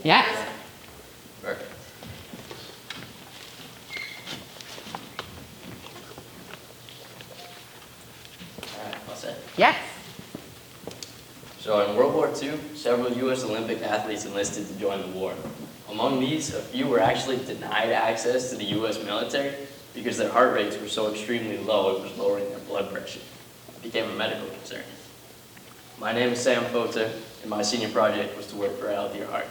Yes. Perfect. All right, all set. Yes. So in World War II, several U.S. Olympic athletes enlisted to join the war. Among these, a few were actually denied access to the U.S. military because their heart rates were so extremely low it was lowering their blood pressure. It became a medical concern. My name is Sam Fota, and my senior project was to work for a healthier heart.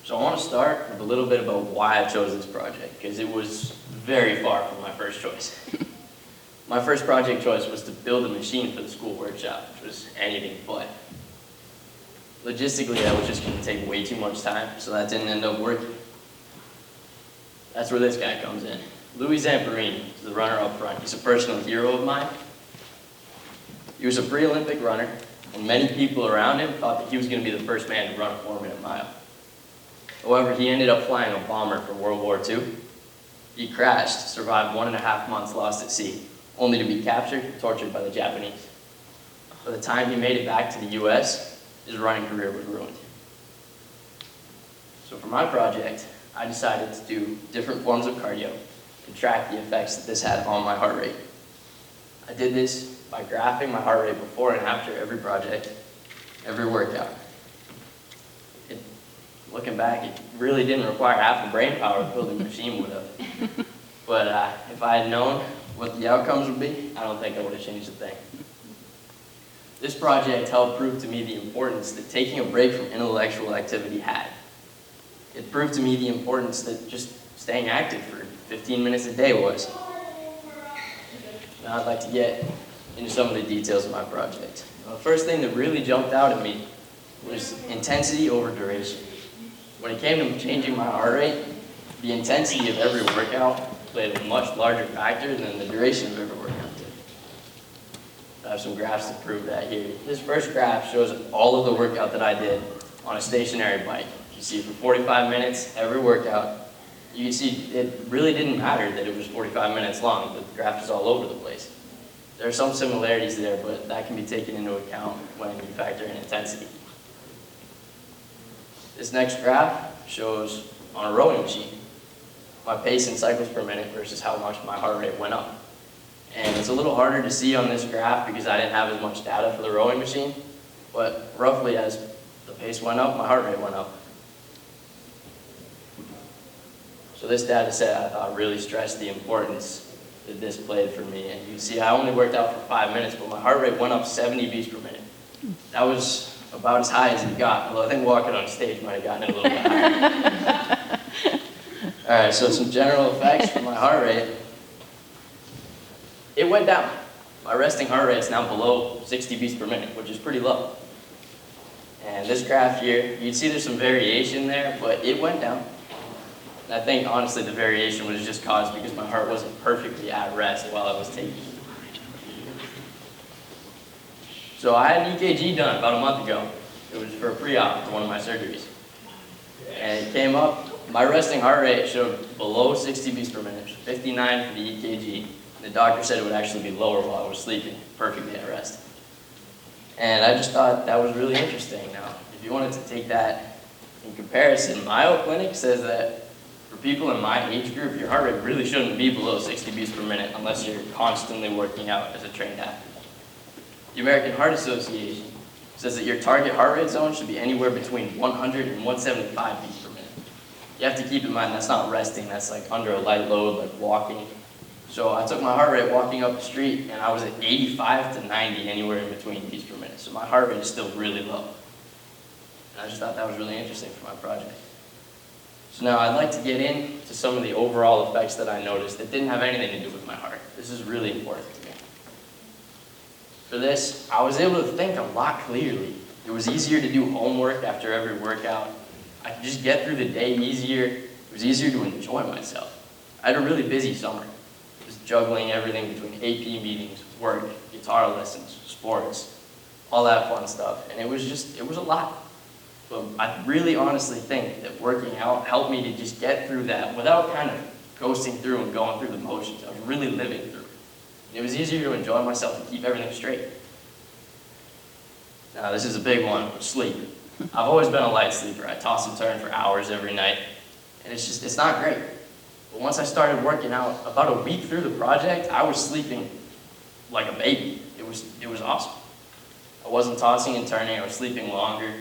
So I want to start with a little bit about why I chose this project, because it was very far from my first choice. My first project choice was to build a machine for the school workshop, which was anything but. Logistically, that was just going to take way too much time, so that didn't end up working. That's where this guy comes in. Louis Zamperini is the runner up front. He's a personal hero of mine. He was a pre-Olympic runner, and many people around him thought that he was going to be the first man to run a 4-minute mile. However, he ended up flying a bomber for World War II. He crashed, survived 1.5 months lost at sea, only to be captured and tortured by the Japanese. By the time he made it back to the US, his running career was ruined. So for my project, I decided to do different forms of cardio and track the effects that this had on my heart rate. I did this by graphing my heart rate before and after every project, every workout. Looking back, it really didn't require half the brain power the building machine would have. But if I had known what the outcomes would be, I don't think I would have changed a thing. This project helped prove to me the importance that taking a break from intellectual activity had. It proved to me the importance that just staying active for 15 minutes a day was. Now I'd like to get into some of the details of my project. The first thing that really jumped out at me was intensity over duration. When it came to changing my heart rate, the intensity of every workout played a much larger factor than the duration of every workout did. I have some graphs to prove that here. This first graph shows all of the workout that I did on a stationary bike. You see for 45 minutes, every workout. You can see it really didn't matter that it was 45 minutes long, but the graph is all over the place. There are some similarities there, but that can be taken into account when you factor in intensity. This next graph shows, on a rowing machine, my pace in cycles per minute versus how much my heart rate went up. And it's a little harder to see on this graph because I didn't have as much data for the rowing machine, but roughly as the pace went up, my heart rate went up. So this data set I thought really stressed the importance that this played for me. And you can see I only worked out for 5 minutes, but my heart rate went up 70 beats per minute. That was about as high as it got, although I think walking on stage might have gotten it a little bit higher. All right, so some general effects for my heart rate. It went down. My resting heart rate is now below 60 beats per minute, which is pretty low. And this graph here, you can see there's some variation there, but it went down. And I think, honestly, the variation was just caused because my heart wasn't perfectly at rest while I was taking it. So I had an EKG done about a month ago. It was for a pre-op for one of my surgeries. And it came up, my resting heart rate showed below 60 beats per minute, 59 for the EKG. The doctor said it would actually be lower while I was sleeping, perfectly at rest. And I just thought that was really interesting. Now, if you wanted to take that in comparison, Mayo Clinic says that for people in my age group, your heart rate really shouldn't be below 60 beats per minute unless you're constantly working out as a trained athlete. The American Heart Association says that your target heart rate zone should be anywhere between 100 and 175 beats per minute. You have to keep in mind that's not resting, that's like under a light load, like walking. So I took my heart rate walking up the street and I was at 85 to 90, anywhere in between beats per minute. So my heart rate is still really low. And I just thought that was really interesting for my project. So now I'd like to get into some of the overall effects that I noticed that didn't have anything to do with my heart. This is really important to me. For this, I was able to think a lot clearly. It was easier to do homework after every workout. I could just get through the day easier. It was easier to enjoy myself. I had a really busy summer. I was juggling everything between AP meetings, work, guitar lessons, sports, all that fun stuff. And it was a lot. But I really honestly think that working out helped me to just get through that without kind of coasting through and going through the motions. I was really living through it. It was easier to enjoy myself and keep everything straight. Now, this is a big one, sleep. I've always been a light sleeper. I toss and turn for hours every night, and it's not great. But once I started working out, about a week through the project, I was sleeping like a baby. It was awesome. I wasn't tossing and turning, I was sleeping longer,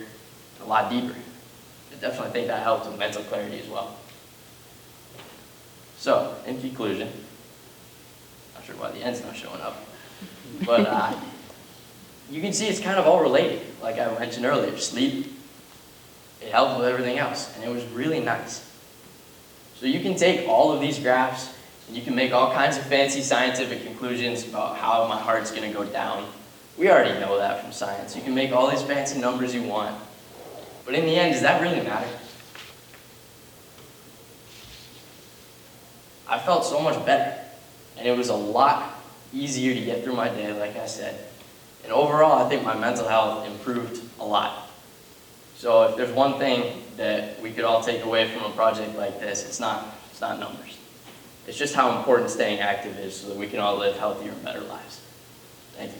a lot deeper. I definitely think that helped with mental clarity as well. So, in conclusion, not sure why the end's not showing up, but you can see it's kind of all related. Like I mentioned earlier, sleep, it helped with everything else, and it was really nice. So you can take all of these graphs, and you can make all kinds of fancy scientific conclusions about how my heart's going to go down. We already know that from science. You can make all these fancy numbers you want, but in the end, does that really matter? I felt so much better, and it was a lot easier to get through my day, like I said. And overall, I think my mental health improved a lot. So if there's one thing that we could all take away from a project like this, it's not numbers. It's just how important staying active is so that we can all live healthier and better lives. Thank you.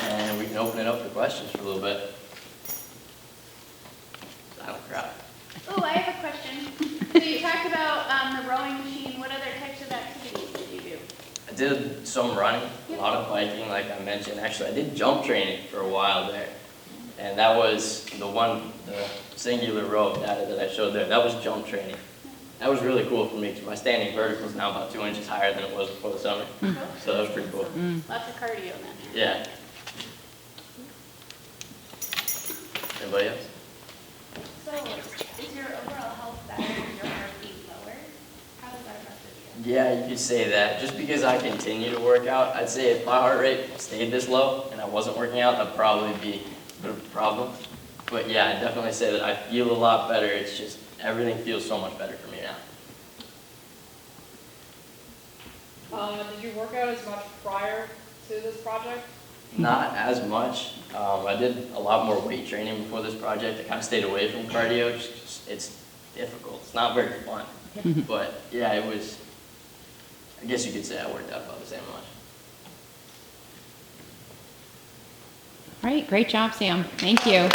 And we can open it up for questions for a little bit. Silent crowd. Oh, I have a question. So you talked about the rowing machine. What other types of activities did you do? I did some running, a lot of biking, like I mentioned. Actually, I did jump training for a while there. And that was the singular row of data that I showed there. That was jump training. That was really cool for me because my standing vertical is now about 2 inches higher than it was before the summer. So that was pretty cool. Lots of cardio then. Yeah. Anybody else? So, is your overall health better? Is your heartbeat lower? How does that affect you? Yeah, you could say that. Just because I continue to work out, I'd say if my heart rate stayed this low and I wasn't working out, that'd probably be a bit of a problem. But yeah, I'd definitely say that I feel a lot better. It's just everything feels so much better for me now. Did you work out as much prior to this project? Not as much. I did a lot more weight training before this project. I kind of stayed away from cardio. Just 'cause it's difficult. It's not very fun. But yeah, it was, I guess you could say I worked out about the same amount. All right, great job, Sam. Thank you.